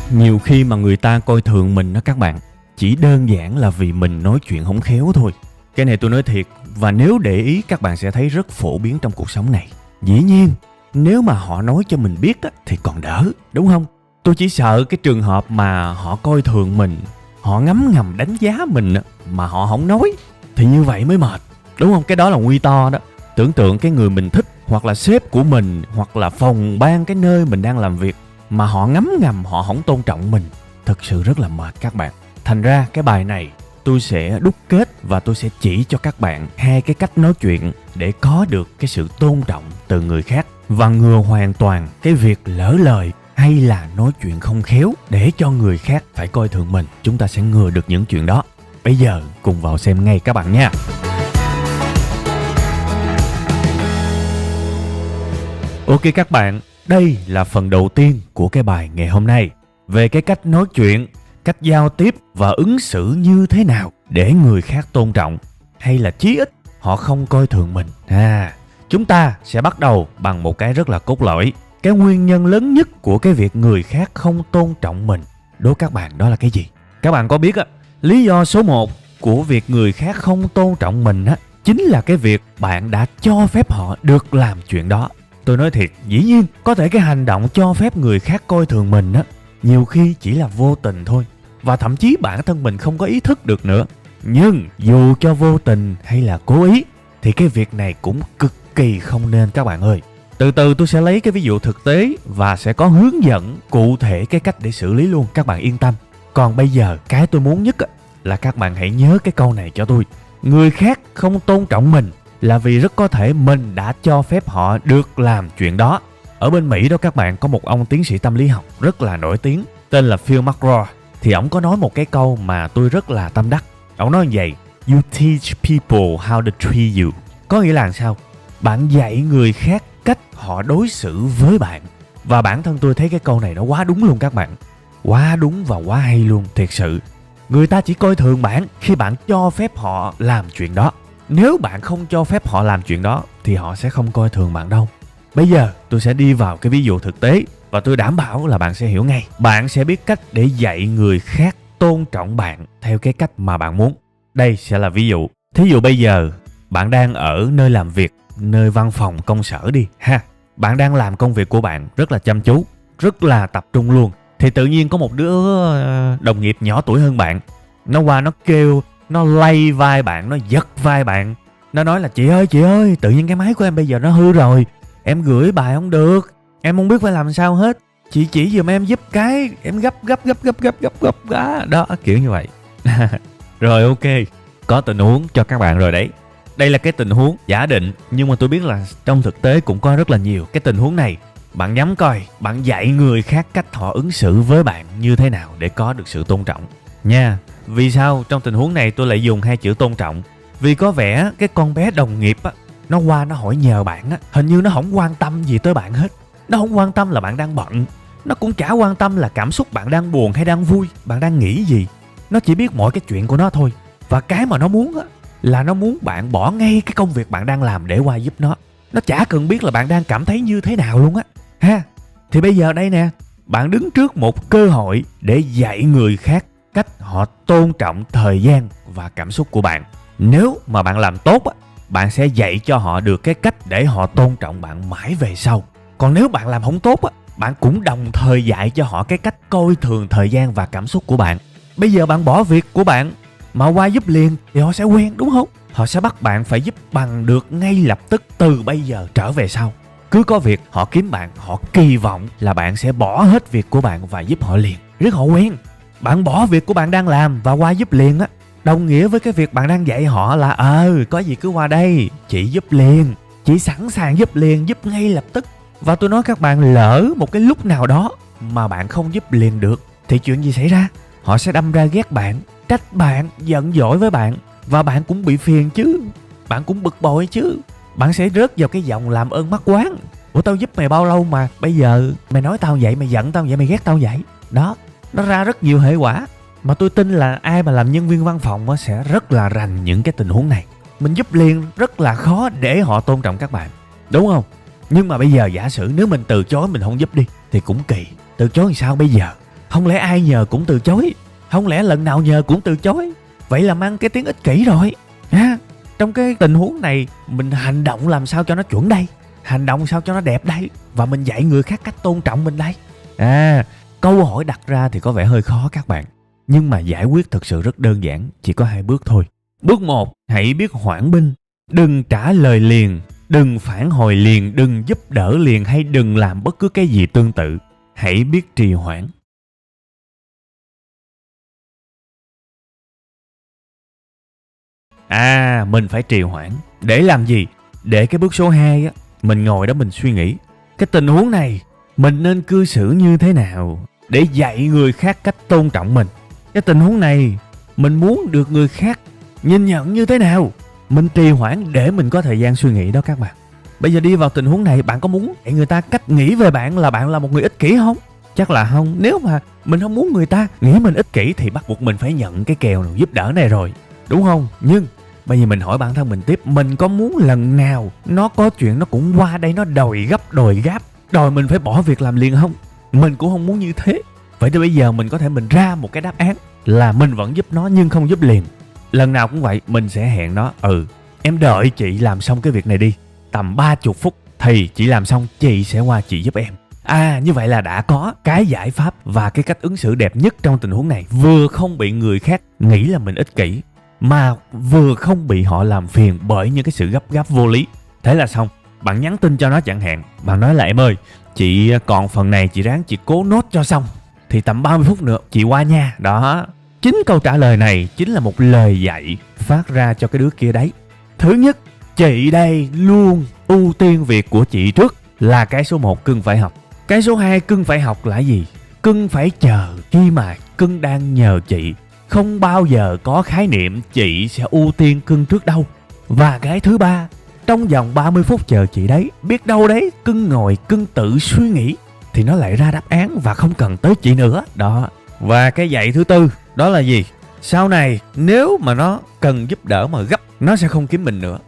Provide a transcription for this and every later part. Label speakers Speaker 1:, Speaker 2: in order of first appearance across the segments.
Speaker 1: Nhiều khi mà người ta coi thường mình đó các bạn, chỉ đơn giản là vì mình nói chuyện không khéo thôi. Cái này tôi nói thiệt, và nếu để ý các bạn sẽ thấy rất phổ biến trong cuộc sống này. Dĩ nhiên, nếu mà họ nói cho mình biết á, thì còn đỡ, đúng không? Tôi chỉ sợ cái trường hợp mà họ coi thường mình, họ ngấm ngầm đánh giá mình á, mà họ không nói, thì như vậy mới mệt, đúng không? Cái đó là nguy to đó. Tưởng tượng cái người mình thích, hoặc là sếp của mình, hoặc là phòng ban cái nơi mình đang làm việc, mà họ ngấm ngầm họ không tôn trọng mình, thực sự rất là mệt các bạn. Thành ra cái bài này tôi sẽ đúc kết và tôi sẽ chỉ cho các bạn hai cái cách nói chuyện để có được cái sự tôn trọng từ người khác và ngừa hoàn toàn cái việc lỡ lời hay là nói chuyện không khéo để cho người khác phải coi thường mình. Chúng ta sẽ ngừa được những chuyện đó. Bây giờ cùng vào xem ngay các bạn nha. Ok các bạn, đây là phần đầu tiên của cái bài ngày hôm nay về cái cách nói chuyện, cách giao tiếp và ứng xử như thế nào để người khác tôn trọng hay là chí ít họ không coi thường mình. Chúng ta sẽ bắt đầu bằng một cái rất là cốt lõi. Cái nguyên nhân lớn nhất của cái việc người khác không tôn trọng mình, đố các bạn đó là cái gì? Các bạn có biết á, lý do số 1 của việc người khác không tôn trọng mình á, chính là cái việc bạn đã cho phép họ được làm chuyện đó. Tôi nói thiệt, dĩ nhiên có thể cái hành động cho phép người khác coi thường mình á, nhiều khi chỉ là vô tình thôi, và thậm chí bản thân mình không có ý thức được nữa. Nhưng dù cho vô tình hay là cố ý thì cái việc này cũng cực kỳ không nên các bạn ơi. Từ từ tôi sẽ lấy cái ví dụ thực tế và sẽ có hướng dẫn cụ thể cái cách để xử lý luôn, các bạn yên tâm. Còn bây giờ cái tôi muốn nhất là các bạn hãy nhớ cái câu này cho tôi. Người khác không tôn trọng mình là vì rất có thể mình đã cho phép họ được làm chuyện đó. Ở bên Mỹ đó các bạn, có một ông tiến sĩ tâm lý học rất là nổi tiếng tên là Phil McGraw. Thì ổng có nói một cái câu mà tôi rất là tâm đắc. Ổng nói như vậy: You teach people how to treat you. Có nghĩa là sao? Bạn dạy người khác cách họ đối xử với bạn. Và bản thân tôi thấy cái câu này nó quá đúng luôn các bạn. Quá đúng và quá hay luôn, thiệt sự. Người ta chỉ coi thường bạn khi bạn cho phép họ làm chuyện đó. Nếu bạn không cho phép họ làm chuyện đó thì họ sẽ không coi thường bạn đâu. Bây giờ tôi sẽ đi vào cái ví dụ thực tế và tôi đảm bảo là bạn sẽ hiểu ngay. Bạn sẽ biết cách để dạy người khác tôn trọng bạn theo cái cách mà bạn muốn. Đây sẽ là ví dụ. Thí dụ bây giờ bạn đang ở nơi làm việc, nơi văn phòng công sở đi ha. Bạn đang làm công việc của bạn rất là chăm chú, rất là tập trung luôn. Thì tự nhiên có một đứa đồng nghiệp nhỏ tuổi hơn bạn, nó qua nó kêu, nó lay vai bạn, nó giật vai bạn. Nó nói là chị ơi, tự nhiên cái máy của em bây giờ nó hư rồi. Em gửi bài không được, em không biết phải làm sao hết. Chị chỉ giùm em giúp cái, em gấp đó, kiểu như vậy. Rồi ok, có tình huống cho các bạn rồi đấy. Đây là cái tình huống giả định, nhưng mà tôi biết là trong thực tế cũng có rất là nhiều cái tình huống này. Bạn nhắm coi, bạn dạy người khác cách họ ứng xử với bạn như thế nào để có được sự tôn trọng nha. Vì sao trong tình huống này tôi lại dùng hai chữ tôn trọng? Vì có vẻ cái con bé đồng nghiệp á, nó qua nó hỏi nhờ bạn á, hình như nó không quan tâm gì tới bạn hết. Nó không quan tâm là bạn đang bận, nó cũng chả quan tâm là cảm xúc bạn đang buồn hay đang vui, bạn đang nghĩ gì. Nó chỉ biết mọi cái chuyện của nó thôi. Và cái mà nó muốn á, là nó muốn bạn bỏ ngay cái công việc bạn đang làm để qua giúp nó. Nó chả cần biết là bạn đang cảm thấy như thế nào luôn á ha. Thì bây giờ đây nè, bạn đứng trước một cơ hội để dạy người khác cách họ tôn trọng thời gian và cảm xúc của bạn. Nếu mà bạn làm tốt á, bạn sẽ dạy cho họ được cái cách để họ tôn trọng bạn mãi về sau. Còn nếu bạn làm không tốt á, bạn cũng đồng thời dạy cho họ cái cách coi thường thời gian và cảm xúc của bạn. Bây giờ bạn bỏ việc của bạn mà qua giúp liền thì họ sẽ quen, đúng không? Họ sẽ bắt bạn phải giúp bằng được ngay lập tức từ bây giờ trở về sau. Cứ có việc họ kiếm bạn, họ kỳ vọng là bạn sẽ bỏ hết việc của bạn và giúp họ liền, riết họ quen. Bạn bỏ việc của bạn đang làm và qua giúp liền á, đồng nghĩa với cái việc bạn đang dạy họ là có gì cứ qua đây, chị giúp liền, chị sẵn sàng giúp liền, giúp ngay lập tức. Và tôi nói các bạn, lỡ một cái lúc nào đó mà bạn không giúp liền được thì chuyện gì xảy ra? Họ sẽ đâm ra ghét bạn, trách bạn, giận dỗi với bạn. Và bạn cũng bị phiền chứ, bạn cũng bực bội chứ. Bạn sẽ rớt vào cái dòng làm ơn mắc oán. Ủa tao giúp mày bao lâu mà bây giờ mày nói tao vậy, mày giận tao vậy, mày ghét tao vậy. Đó, nó ra rất nhiều hệ quả. Mà tôi tin là ai mà làm nhân viên văn phòng sẽ rất là rành những cái tình huống này. Mình giúp liền rất là khó để họ tôn trọng các bạn, đúng không? Nhưng mà bây giờ giả sử nếu mình từ chối, mình không giúp đi thì cũng kỳ. Từ chối thì sao bây giờ? Không lẽ ai nhờ cũng từ chối? Không lẽ lần nào nhờ cũng từ chối? Vậy là mang cái tiếng ích kỷ rồi. Trong cái tình huống này, mình hành động làm sao cho nó chuẩn đây? Hành động sao cho nó đẹp đây? Và mình dạy người khác cách tôn trọng mình đây. Câu hỏi đặt ra thì có vẻ hơi khó các bạn. Nhưng mà giải quyết thực sự rất đơn giản, chỉ có 2 bước thôi. Bước 1, hãy biết hoãn binh. Đừng trả lời liền, đừng phản hồi liền, đừng giúp đỡ liền hay đừng làm bất cứ cái gì tương tự. Hãy biết trì hoãn. Mình phải trì hoãn. Để làm gì? Để cái bước số 2 á, mình ngồi đó mình suy nghĩ. Cái tình huống này, mình nên cư xử như thế nào để dạy người khác cách tôn trọng mình? Cái tình huống này, mình muốn được người khác nhìn nhận như thế nào? Mình trì hoãn để mình có thời gian suy nghĩ đó các bạn. Bây giờ đi vào tình huống này, bạn có muốn dạy người ta cách nghĩ về bạn là một người ích kỷ không? Chắc là không. Nếu mà mình không muốn người ta nghĩ mình ích kỷ thì bắt buộc mình phải nhận cái kèo giúp đỡ này rồi, đúng không? Nhưng bây giờ mình hỏi bản thân mình tiếp, mình có muốn lần nào nó có chuyện nó cũng qua đây nó đòi gấp đòi gáp, đòi mình phải bỏ việc làm liền không? Mình cũng không muốn như thế. Vậy thì bây giờ mình có thể mình ra một cái đáp án là mình vẫn giúp nó nhưng không giúp liền. Lần nào cũng vậy, mình sẽ hẹn nó, em đợi chị làm xong cái việc này đi, tầm 30 phút thì chị làm xong chị sẽ qua chị giúp em. Như vậy là đã có cái giải pháp và cái cách ứng xử đẹp nhất trong tình huống này, vừa không bị người khác nghĩ là mình ích kỷ mà vừa không bị họ làm phiền bởi những cái sự gấp gáp vô lý. Thế là xong. Bạn nhắn tin cho nó chẳng hạn, bạn nói là em ơi, chị còn phần này chị ráng chị cố nốt cho xong thì tầm 30 phút nữa chị qua nha. Đó, chính câu trả lời này chính là một lời dạy phát ra cho cái đứa kia đấy. Thứ nhất, chị đây luôn ưu tiên việc của chị trước là cái số 1 cưng phải học. Cái số 2 cưng phải học là gì? Cưng phải chờ khi mà cưng đang nhờ chị. Không bao giờ có khái niệm chị sẽ ưu tiên cưng trước đâu. Và cái thứ 3, trong vòng 30 phút chờ chị đấy, biết đâu đấy cưng ngồi cưng tự suy nghĩ thì nó lại ra đáp án và không cần tới chị nữa. Đó. Và cái dạy thứ 4 đó là gì? Sau này nếu mà nó cần giúp đỡ mà gấp, nó sẽ không kiếm mình nữa.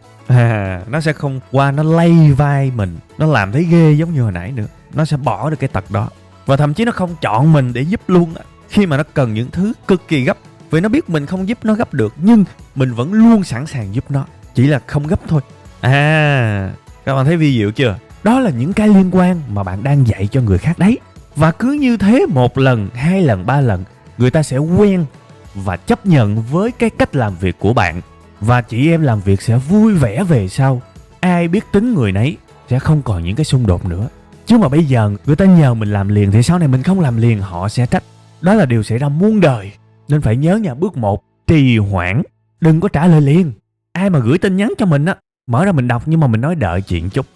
Speaker 1: Nó sẽ không qua nó lay vai mình, nó làm thấy ghê giống như hồi nãy nữa. Nó sẽ bỏ được cái tật đó. Và thậm chí nó không chọn mình để giúp luôn khi mà nó cần những thứ cực kỳ gấp. Vì nó biết mình không giúp nó gấp được, nhưng mình vẫn luôn sẵn sàng giúp nó, chỉ là không gấp thôi. Các bạn thấy vi diệu chưa? Đó là những cái liên quan mà bạn đang dạy cho người khác đấy. Và cứ như thế 1 lần, 2 lần, 3 lần, người ta sẽ quen và chấp nhận với cái cách làm việc của bạn. Và chị em làm việc sẽ vui vẻ về sau. Ai biết tính người nấy, sẽ không còn những cái xung đột nữa. Chứ mà bây giờ người ta nhờ mình làm liền thì sau này mình không làm liền họ sẽ trách. Đó là điều xảy ra muôn đời. Nên phải nhớ nha, bước 1, trì hoãn. Đừng có trả lời liền. Ai mà gửi tin nhắn cho mình á, mở ra mình đọc nhưng mà mình nói đợi chuyện chút,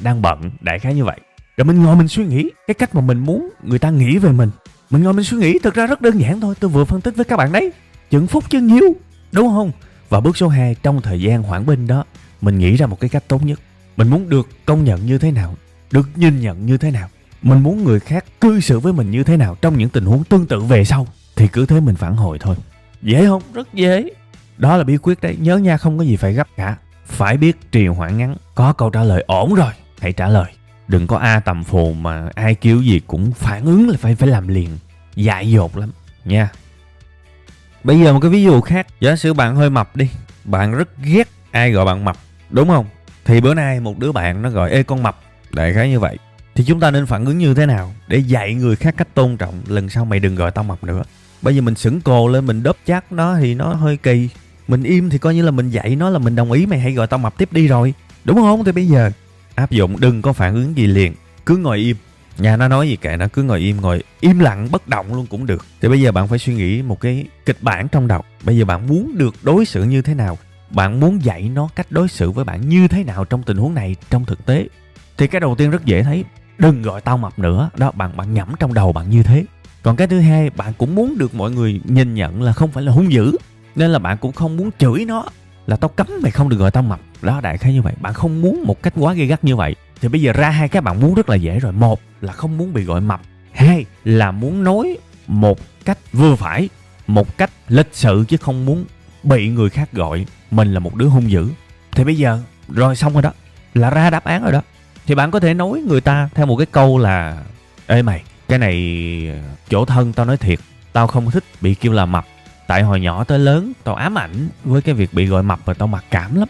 Speaker 1: đang bận, đại khái như vậy. Rồi mình ngồi mình suy nghĩ cái cách mà mình muốn người ta nghĩ về mình. Mình ngồi mình suy nghĩ, thực ra rất đơn giản thôi. Tôi vừa phân tích với các bạn đấy, chừng phút chứ nhiêu, đúng không? Và bước số 2, trong thời gian hoãn binh đó, mình nghĩ ra một cái cách tốt nhất. Mình muốn được công nhận như thế nào, được nhìn nhận như thế nào, mình muốn người khác cư xử với mình như thế nào trong những tình huống tương tự về sau, thì cứ thế mình phản hồi thôi. Dễ không? Rất dễ. Đó là bí quyết đấy. Nhớ nha, không có gì phải gấp cả. Phải biết trì hoãn ngắn. Có câu trả lời ổn rồi, hãy trả lời. Đừng có tầm phù mà ai kêu gì cũng phản ứng là phải làm liền. Dại dột lắm nha. Bây giờ một cái ví dụ khác. Giả sử bạn hơi mập đi, bạn rất ghét ai gọi bạn mập, đúng không? Thì bữa nay một đứa bạn nó gọi ê con mập, đại khái như vậy. Thì chúng ta nên phản ứng như thế nào để dạy người khác cách tôn trọng? Lần sau mày đừng gọi tao mập nữa. Bây giờ mình sững cồ lên mình đớp chắc nó thì nó hơi kỳ. Mình im thì coi như là mình dạy nó là mình đồng ý mày hãy gọi tao mập tiếp đi rồi, đúng không? Thì bây giờ áp dụng, đừng có phản ứng gì liền, cứ ngồi im. Nhà nó nói gì kệ nó, cứ ngồi im lặng bất động luôn cũng được. Thì bây giờ bạn phải suy nghĩ một cái kịch bản trong đầu. Bây giờ bạn muốn được đối xử như thế nào? Bạn muốn dạy nó cách đối xử với bạn như thế nào trong tình huống này, trong thực tế? Thì cái đầu tiên rất dễ thấy, đừng gọi tao mập nữa. Đó, bạn nhẩm trong đầu bạn như thế. Còn cái thứ hai, bạn cũng muốn được mọi người nhìn nhận là không phải là hung dữ, nên là bạn cũng không muốn chửi nó là tao cấm mày không được gọi tao mập. Đó, đại khái như vậy. Bạn không muốn một cách quá gay gắt như vậy. Thì bây giờ ra hai cái bạn muốn rất là dễ rồi. Một là không muốn bị gọi mập. Hai là muốn nói một cách vừa phải, một cách lịch sự, chứ không muốn bị người khác gọi mình là một đứa hung dữ. Thì bây giờ rồi xong rồi đó, là ra đáp án rồi đó. Thì bạn có thể nói người ta theo một cái câu là ê mày, Cái này chỗ thân tao nói thiệt, tao không thích bị kêu là mập. Tại hồi nhỏ tới lớn tao ám ảnh với cái việc bị gọi mập và tao mặc cảm lắm.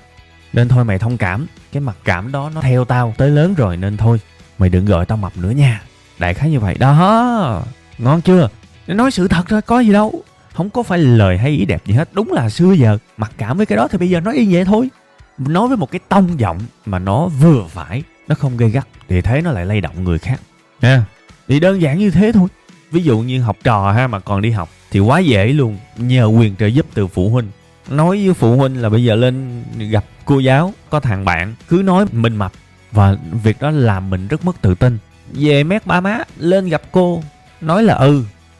Speaker 1: Nên thôi mày thông cảm, cái mặc cảm đó nó theo tao tới lớn rồi nên thôi. Mày đừng gọi tao mập nữa nha. Đại khái như vậy đó. Ngon chưa? Nói sự thật thôi, có gì đâu. Không có phải lời hay ý đẹp gì hết. Đúng là xưa giờ mặc cảm với cái đó thì bây giờ nói y vậy thôi. Nói với một cái tông giọng mà nó vừa phải, nó không gây gắt, thì thế nó lại lay động người khác nha. Thì đơn giản như thế thôi. Ví dụ như học trò ha, mà còn đi học thì quá dễ luôn, nhờ quyền trợ giúp từ phụ huynh. Nói với phụ huynh là bây giờ lên gặp cô giáo, có thằng bạn cứ nói mình mập, và việc đó làm mình rất mất tự tin. Về mét ba má lên gặp cô nói là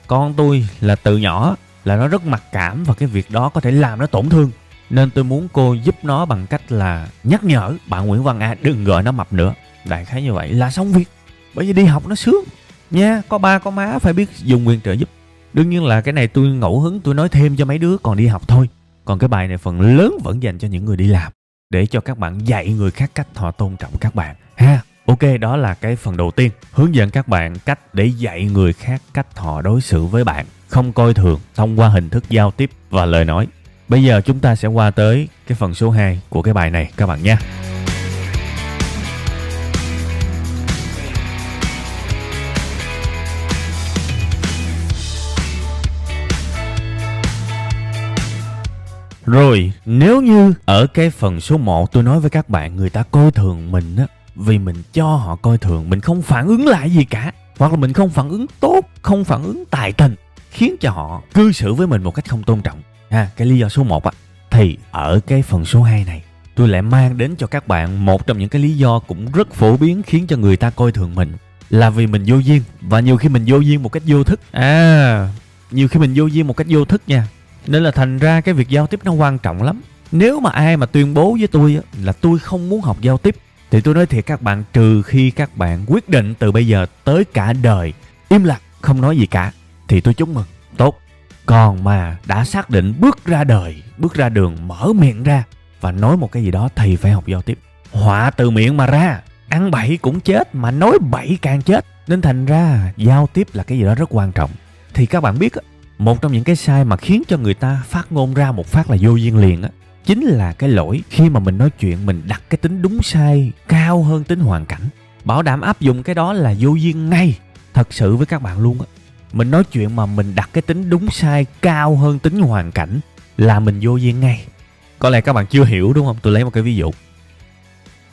Speaker 1: con tôi là từ nhỏ là nó rất mặc cảm, và cái việc đó có thể làm nó tổn thương, nên tôi muốn cô giúp nó bằng cách là nhắc nhở bạn Nguyễn Văn A đừng gọi nó mập nữa. Đại khái như vậy là xong việc. Bởi vì đi học nó sướng nha, có ba có má phải biết dùng quyền trợ giúp. Đương nhiên là cái này tôi ngẫu hứng, tôi nói thêm cho mấy đứa còn đi học thôi. Còn cái bài này phần lớn vẫn dành cho những người đi làm, để cho các bạn dạy người khác cách họ tôn trọng các bạn ha. Ok, đó là cái phần đầu tiên, hướng dẫn các bạn cách để dạy người khác cách họ đối xử với bạn, không coi thường, thông qua hình thức giao tiếp và lời nói. Bây giờ chúng ta sẽ qua tới cái phần số 2 của cái bài này các bạn nha. Rồi, nếu như ở cái phần số 1 tôi nói với các bạn người ta coi thường mình á, vì mình cho họ coi thường, mình không phản ứng lại gì cả, hoặc là mình không phản ứng tốt, không phản ứng tài tình, khiến cho họ cư xử với mình một cách không tôn trọng ha, cái lý do số 1 á, thì ở cái phần số 2 này tôi lại mang đến cho các bạn một trong những cái lý do cũng rất phổ biến khiến cho người ta coi thường mình, là vì mình vô duyên, và nhiều khi mình vô duyên một cách vô thức. Nhiều khi mình vô duyên một cách vô thức nha. Nên là thành ra cái việc giao tiếp nó quan trọng lắm. Nếu mà ai mà tuyên bố với tôi là tôi không muốn học giao tiếp, thì tôi nói thiệt các bạn, trừ khi các bạn quyết định từ bây giờ tới cả đời im lặng không nói gì cả, thì tôi chúc mừng, tốt. Còn mà đã xác định bước ra đời, bước ra đường, mở miệng ra và nói một cái gì đó thì phải học giao tiếp. Họa từ miệng mà ra, ăn bậy cũng chết, mà nói bậy càng chết. Nên thành ra giao tiếp là cái gì đó rất quan trọng. Thì các bạn biết một trong những cái sai mà khiến cho người ta phát ngôn ra một phát là vô duyên liền chính là cái lỗi khi mà mình nói chuyện mình đặt cái tính đúng sai cao hơn tính hoàn cảnh. Bảo đảm áp dụng cái đó là vô duyên ngay. Thật sự với các bạn luôn mình nói chuyện mà mình đặt cái tính đúng sai cao hơn tính hoàn cảnh là mình vô duyên ngay. Có lẽ các bạn chưa hiểu đúng không? Tôi lấy một cái ví dụ.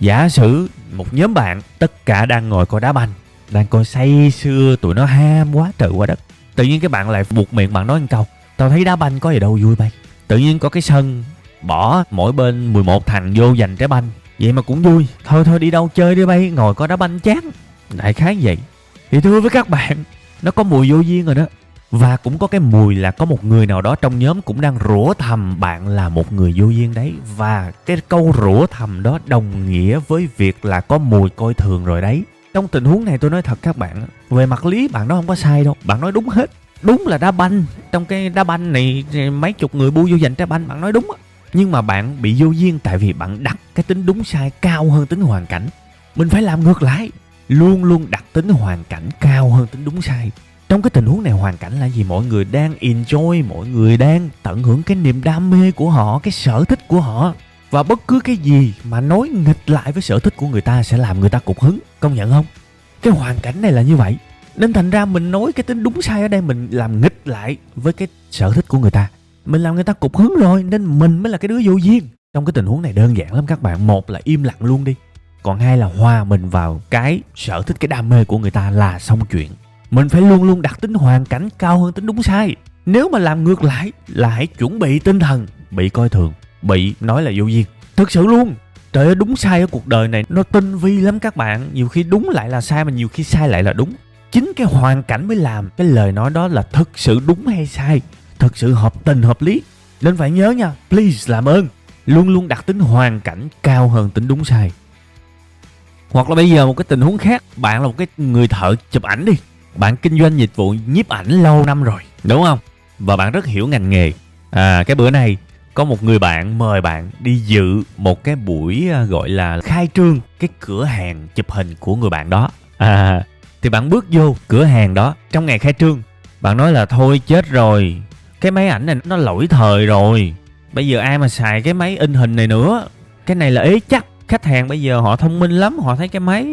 Speaker 1: Giả sử một nhóm bạn tất cả đang ngồi coi đá banh, đang coi say sưa, tụi nó ham quá trời quá đất. Tự nhiên cái bạn lại buộc miệng bạn nói một câu: tao thấy đá banh có gì đâu vui bay. Tự nhiên có cái sân bỏ mỗi bên 11 thằng vô giành trái banh, vậy mà cũng vui. Thôi đi đâu chơi đi bay, ngồi coi đá banh chán. Đại khái vậy. Thì thưa với các bạn, nó có mùi vô duyên rồi đó. Và cũng có cái mùi là có một người nào đó trong nhóm cũng đang rủa thầm bạn là một người vô duyên đấy. Và cái câu rủa thầm đó đồng nghĩa với việc là có mùi coi thường rồi đấy. Trong tình huống này tôi nói thật các bạn, về mặt lý bạn đó không có sai đâu, bạn nói đúng hết. Đúng là đá banh, trong cái đá banh này mấy chục người bu vô giành trái banh, bạn nói đúng nhưng mà bạn bị vô duyên tại vì bạn đặt cái tính đúng sai cao hơn tính hoàn cảnh. Mình phải làm ngược lại, luôn luôn đặt tính hoàn cảnh cao hơn tính đúng sai. Trong cái tình huống này hoàn cảnh là gì? Mọi người đang enjoy, mọi người đang tận hưởng cái niềm đam mê của họ, cái sở thích của họ. Và bất cứ cái gì mà nói nghịch lại với sở thích của người ta sẽ làm người ta cục hứng, công nhận không? Cái hoàn cảnh này là như vậy. Nên thành ra mình nói cái tính đúng sai ở đây, mình làm nghịch lại với cái sở thích của người ta, mình làm người ta cục hứng rồi, nên mình mới là cái đứa vô duyên. Trong cái tình huống này đơn giản lắm các bạn. Một là im lặng luôn đi, còn hai là hòa mình vào cái sở thích, cái đam mê của người ta là xong chuyện. Mình phải luôn luôn đặt tính hoàn cảnh cao hơn tính đúng sai. Nếu mà làm ngược lại là hãy chuẩn bị tinh thần bị coi thường, bị nói là vô duyên. Thực sự luôn. Trời ơi, đúng sai ở cuộc đời này nó tinh vi lắm các bạn. Nhiều khi đúng lại là sai, mà nhiều khi sai lại là đúng. Chính cái hoàn cảnh mới làm cái lời nói đó là thực sự đúng hay sai, thực sự hợp tình hợp lý. Nên phải nhớ nha, please làm ơn, luôn luôn đặt tính hoàn cảnh cao hơn tính đúng sai. Hoặc là bây giờ một cái tình huống khác, bạn là một cái người thợ chụp ảnh đi. Bạn kinh doanh dịch vụ nhiếp ảnh lâu năm rồi, đúng không? Và bạn rất hiểu ngành nghề. Cái bữa nay có một người bạn mời bạn đi dự một cái buổi gọi là khai trương cái cửa hàng chụp hình của người bạn đó. Thì bạn bước vô cửa hàng đó trong ngày khai trương, bạn nói là thôi chết rồi, cái máy ảnh này nó lỗi thời rồi, bây giờ ai mà xài cái máy in hình này nữa, cái này là ế chắc. Khách hàng bây giờ họ thông minh lắm, họ thấy cái máy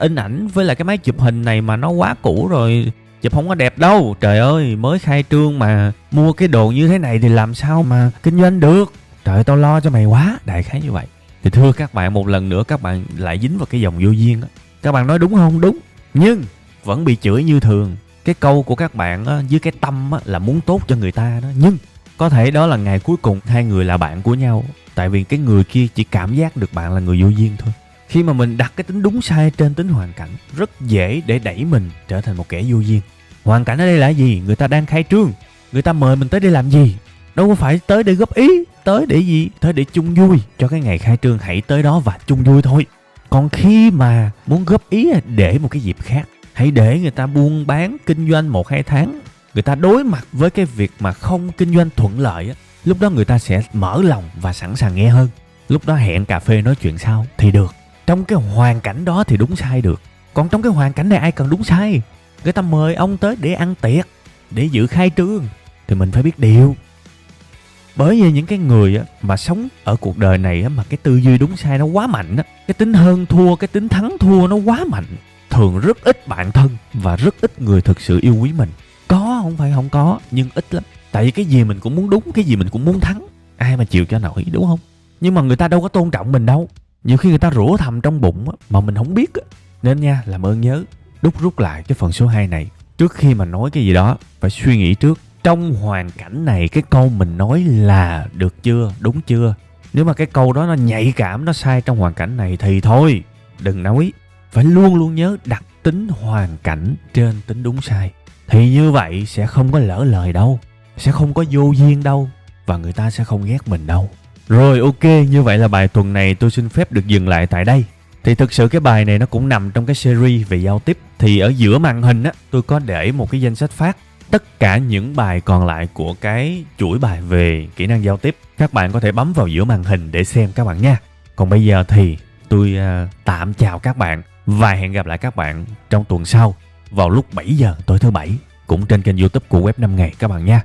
Speaker 1: in ảnh với lại cái máy chụp hình này mà nó quá cũ rồi, chụp không có đẹp đâu. Trời ơi, mới khai trương mà mua cái đồ như thế này thì làm sao mà kinh doanh được. Trời ơi, tao lo cho mày quá, đại khái như vậy. Thì thưa các bạn, một lần nữa các bạn lại dính vào cái dòng vô duyên đó. Các bạn nói đúng không? Đúng. Nhưng vẫn bị chửi như thường. Cái câu của các bạn á, với cái tâm á, là muốn tốt cho người ta đó. Nhưng có thể đó là ngày cuối cùng hai người là bạn của nhau. Tại vì cái người kia chỉ cảm giác được bạn là người vô duyên thôi. Khi mà mình đặt cái tính đúng sai trên tính hoàn cảnh, rất dễ để đẩy mình trở thành một kẻ vô duyên. Hoàn cảnh ở đây là gì? Người ta đang khai trương, người ta mời mình tới để làm gì? Đâu có phải tới để góp ý, tới để gì? Tới để chung vui cho cái ngày khai trương, hãy tới đó và chung vui thôi. Còn khi mà muốn góp ý để một cái dịp khác, hãy để người ta buôn bán kinh doanh 1-2 tháng, người ta đối mặt với cái việc mà không kinh doanh thuận lợi á, lúc đó người ta sẽ mở lòng và sẵn sàng nghe hơn. Lúc đó hẹn cà phê nói chuyện sau thì được. Trong cái hoàn cảnh đó thì đúng sai được. Còn trong cái hoàn cảnh này ai cần đúng sai? Người ta mời ông tới để ăn tiệc, để dự khai trương, thì mình phải biết điều. Bởi vì những cái người mà sống ở cuộc đời này mà cái tư duy đúng sai nó quá mạnh á, cái tính hơn thua, cái tính thắng thua nó quá mạnh, thường rất ít bạn thân và rất ít người thực sự yêu quý mình. Có, không phải không có, nhưng ít lắm. Tại vì cái gì mình cũng muốn đúng, cái gì mình cũng muốn thắng, ai mà chịu cho nổi, đúng không? Nhưng mà người ta đâu có tôn trọng mình đâu. Nhiều khi người ta rủa thầm trong bụng mà mình không biết. Nên nha, làm ơn nhớ rút lại cái phần số 2 này. Trước khi mà nói cái gì đó phải suy nghĩ trước, trong hoàn cảnh này cái câu mình nói là được chưa, đúng chưa? Nếu mà cái câu đó nó nhạy cảm, nó sai trong hoàn cảnh này thì thôi, đừng nói. Phải luôn luôn nhớ đặt tính hoàn cảnh trên tính đúng sai. Thì như vậy sẽ không có lỡ lời đâu, sẽ không có vô duyên đâu, và người ta sẽ không ghét mình đâu. Rồi ok, như vậy là bài tuần này tôi xin phép được dừng lại tại đây. Thì thực sự cái bài này nó cũng nằm trong cái series về giao tiếp. Thì ở giữa màn hình á, tôi có để một cái danh sách phát tất cả những bài còn lại của cái chuỗi bài về kỹ năng giao tiếp. Các bạn có thể bấm vào giữa màn hình để xem các bạn nha. Còn bây giờ thì tôi tạm chào các bạn và hẹn gặp lại các bạn trong tuần sau vào lúc 7 giờ tối thứ Bảy, cũng trên kênh YouTube của Web 5 Ngày các bạn nha.